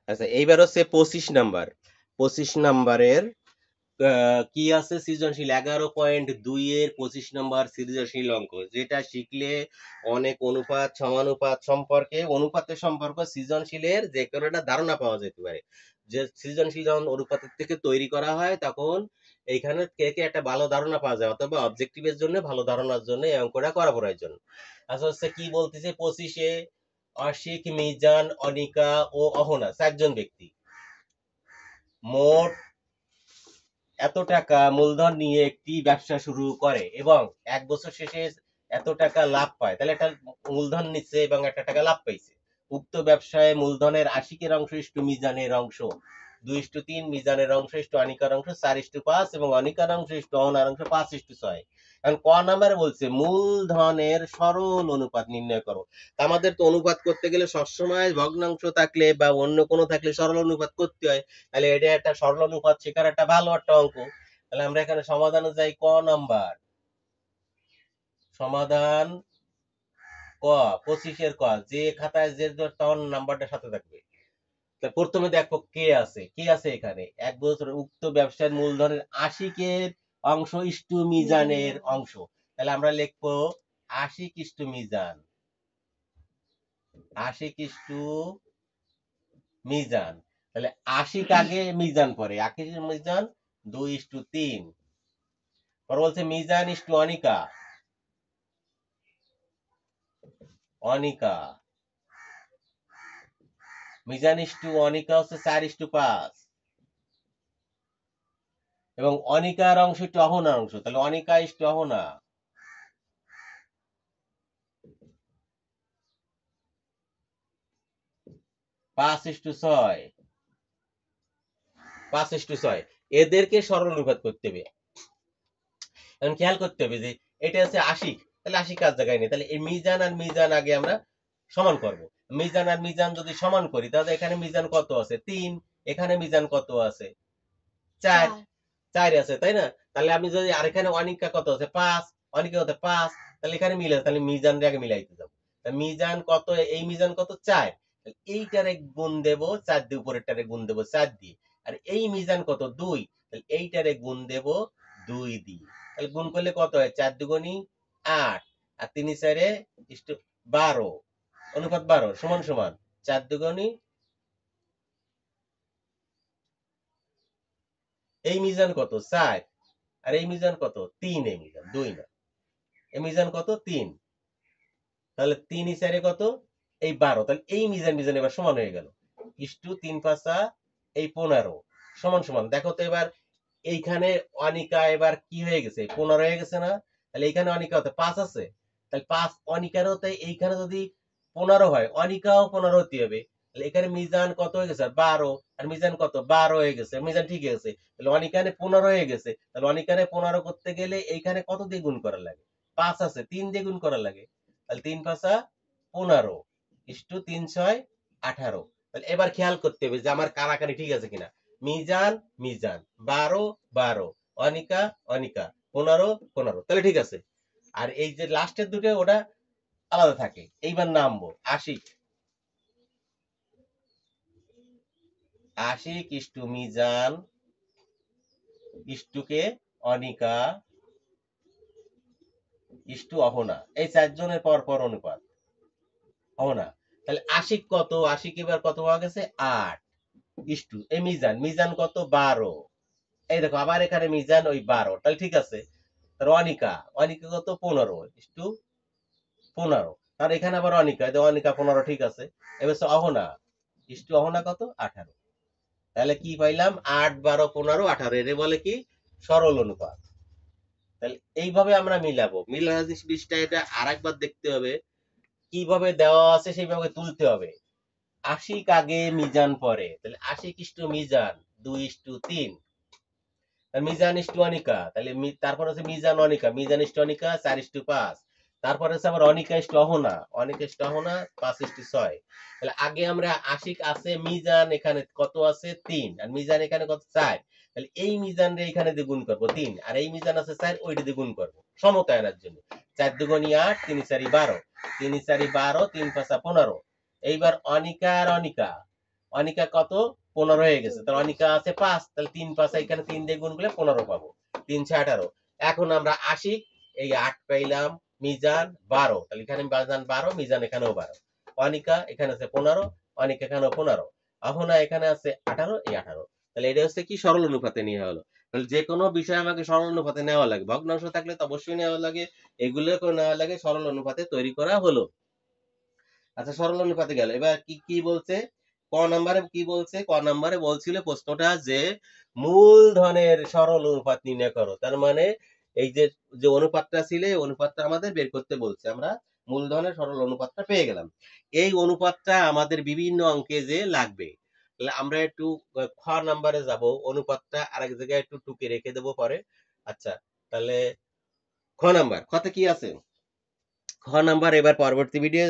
আচ্ছা, এইবার হচ্ছে 25 নাম্বার। 25 নাম্বারের কি আছে সৃজনশীল 11.2 এর 25 নাম্বার সৃজনশীল অঙ্ক, যেটা শিখলে অনেক অনুপাত সমানুপাত সম্পর্কে, অনুপাতের সম্পর্ক সৃজনশীলের যে কোনো একটা ধারণা পাওয়া যেতে পারে। যে সৃজনশীল যখন অনুপাতের থেকে তৈরি করা হয় তখন এইখানে থেকে একটা ভালো ধারণা পাওয়া যায়, অথবা অবজেক্টিভের জন্য ভালো ধারণার জন্য এই অঙ্কটা করা প্রয়োজন। আচ্ছা হচ্ছে কি বলতেছে, 25-এ আশিক, মিজান, অনিকা ও অহনা 4জন ব্যক্তি মোট এত টাকা মূলধন নিয়ে একটি ব্যবসা শুরু করে এবং 1 বছর শেষে এত টাকা লাভ পায়। তাহলে একটা মূলধন নিচ্ছে এবং একটা টাকা লাভ পাইছে। উক্ত ব্যবসায় মূলধনের আশিকের অংশ ইস্টু মিজানের অংশ 2:3, মিজানের অংশ ইস্টু অনিকার অংশ 4:5 এবং অনিকার অংশ ইস্টু অহনার অংশ 5:6। এখন ক নাম্বারে বলছে মূলধনের সরল অনুপাত নির্ণয় করো। তা আমাদের তো অনুপাত করতে গেলে সবসময় ভগ্নাংশ থাকলে বা অন্য কোনো থাকলে সরল অনুপাত করতে হয়। তাহলে এটা একটা সরল অনুপাত শেখার একটা ভালো একটা অঙ্ক। তাহলে আমরা এখানে সমাধানে যাই, ক নাম্বার সমাধান। ক 25-এর ক, যে খাতায় যে তখন নাম্বারটা সাথে থাকবে। প্রথমে দেখো কে আছে, কে আছে এখানে 1 বছর উক্ত ব্যবসার মূলধনের আশিকের অংশ ইস্টু মিজানের অংশ। তাহলে আমরা লিখবো আশিক ইস্টু মিজান, আশিক ইস্টু মিজান। তাহলে আশিক আগে মিজান পরে, আশিক মিজান 2:3। পর বলছে মিজান ইস্টু অনিকা, অনিকা মিজান ইস্টু অনিকা হচ্ছে 4:5 এবং অনিকার অংশ একটু অহনার অংশ। তাহলে অনিকা ইস্টু অহনা 5:6, 5:6। এদেরকে সরল অনুপাত করতে হবে। এখন খেয়াল করতে হবে যে এটা হচ্ছে আশিক, তাহলে আশিক কার জায়গায় নেই, তাহলে এই মিজান আর মিজান আগে আমরা সমান করব। মিজান আর মিজান যদি সমান করি তাহলে এখানে মিজান কত আছে 3, এখানে মিজান কত আছে 4, 4 আছে তাই না। তাহলে আমি যদি আর এখানে অনিকা কত আছে 5, অনিকা কত 5, তাহলে এখানে মিলে, তাহলে মিজান আগে মিলাইতে যাবো। মিজান কত, এই মিজান কত 4, এইটারে গুণ দেব 4 দিয়ে, উপরেরটারে গুণ দেব 4 দিয়ে। আর এই মিজান কত 2, তাহলে এইটারে গুণ দেব 2 দিয়ে। তাহলে গুণ করলে কত হয় 4 দুগুণী 8 আর 3 4 12, অনুপাত 12 সমান সমান 4 দুগুণী, এই মিজান কত 4 আর এই মিজান কত 3, এই মিজান 2 না, এই মিজান কত 3। তাহলে 3 4 কত এই 12, তাহলে এই মিজান মিজান এবার সমান হয়ে গেল। ইস্টু 3 5 এই 15 সমান সমান। দেখো তো এবার এইখানে অনিকা এবার কি হয়ে গেছে 15 হয়ে গেছে না। তাহলে এইখানে অনিকা হতে 5 আছে, তাহলে 5 অনিকার হতে এইখানে যদি 15 হয় অনিকাও 15 হতে হবে। তাহলে এখানে মিজান কত হয়ে গেছে 12 আর মিজান কত 12 হয়ে গেছে, মিজান ঠিক আছে। তাহলে অনিকানে 15 হয়ে গেছে, তাহলে অনিকানে 15 করতে গেলে এইখানে কত দিয়ে গুণ করা লাগে 5 আছে 3 দিয়ে গুণ করা লাগে। তাহলে 3 5 15 ইস্টু 3 6 18। তাহলে এবার খেয়াল করতে হবে যে আমার কারাকারি ঠিক আছে কিনা। মিজান মিজান 12 12, অনিকা অনিকা 15 15, তাহলে ঠিক আছে। আর এই যে লাস্টের দুটো ওটা আলাদা থাকে। এইবার নামবো আশিক, আশিক ইস্টু মিজান ইস্টুকে অনিকা ইস্টু অহনা, এই 4 জনের পর পর অনুপাত অহনা। তাহলে আশিক কত, আশিক এবার কত পাওয়া গেছে 8 ইস্টু এই মিজান, মিজান কত 12, এই দেখো আবার এখানে মিজান ওই 12, তাহলে ঠিক আছে। অনিকা, অনিকা কত 15 ইস্টু 15, আর এখানে আবার অনিকা, অনিকা 15 ঠিক আছে। এবার অহনা ইস্টু অহনা কত 18। তাহলে কি পাইলাম 8 12 15 18, এর বলে কি সরল অনুপাত। তাহলে এইভাবে আমরা মিলাবো, মিলানোর জিনিসটা এটা আরেকবার দেখতে হবে কিভাবে দেওয়া আছে সেইভাবে তুলতে হবে। আশিক আগে মিজান পরে, তাহলে আশিক ইস্টু মিজান 2:3, মিজান ইস্টু অনিকা, তাহলে তারপর হচ্ছে মিজান অনিকা, মিজান ইস্টু অনিকা 4:5, তারপর হচ্ছে আবার অনিকা ইস্টু অহনা, অনিকা ইস্টু অহনা 5:6। তাহলে আগে আমরা আশিক আছে মিজান এখানে কত আছে 3 আর মিজান এখানে কত 4, তাহলে এই মিজান রে এখানে দিয়ে গুণ করবো 3 আর এই মিজান আছে 4 ওইটা দিয়ে গুণ করবো সমতায়নের জন্য। 4 দুগুণী 8 3 4 12, 3 4 12 3 5 15। এইবার অনিকা আর অনিকা অনিকা কত 15 হয়ে গেছে, তাহলে অনিকা আছে 5, তাহলে 3 5 এখানে 3 দিয়ে গুণ করলে 15 পাবো, 3 6 18। এখন আমরা আশিক এই 8 পাইলাম, মিজান 12, তাহলে এখানে মিজান 12, মিজান এখানেও 12, অনিকা এখানে আছে 15, অনিকা এখানেও 15, অহনা এখানে আছে 18, এই 18। তাহলে এটা হচ্ছে কি সরল অনুপাতে নিয়ে হলো। তাহলে যে কোনো বিষয় আমাকে সরল অনুপাতে নেওয়া লাগে, ভগ্নাংশ থাকলে তো অবশ্যই নেওয়া লাগে, এগুলোকে নেওয়া লাগে, সরল অনুপাতে তৈরি করা হলো। আচ্ছা সরল অনুপাতে গেল, এবার কি কি বলছে, ক নম্বরে কি বলছে, ক নম্বরে বলছিল প্রশ্নটা যে মূলধনের সরল অনুপাত নির্ণয় করো। তার মানে এই যে যে অনুপাতটা ছিল এই অনুপাতটা আমাদের বের করতে বলছে, আমরা মূলধনের সরল অনুপাতটা পেয়ে গেলাম। এই অনুপাতটা আমাদের বিভিন্ন অঙ্কে যে লাগবে, তাহলে আমরা একটু খ নম্বরে যাব, অনুপাতটা আরেক জায়গায় একটু টুকে রেখে দেবো পরে। আচ্ছা তাহলে খ নাম্বার, খতে কি আছে, খ নাম্বার এবার পরবর্তী ভিডিও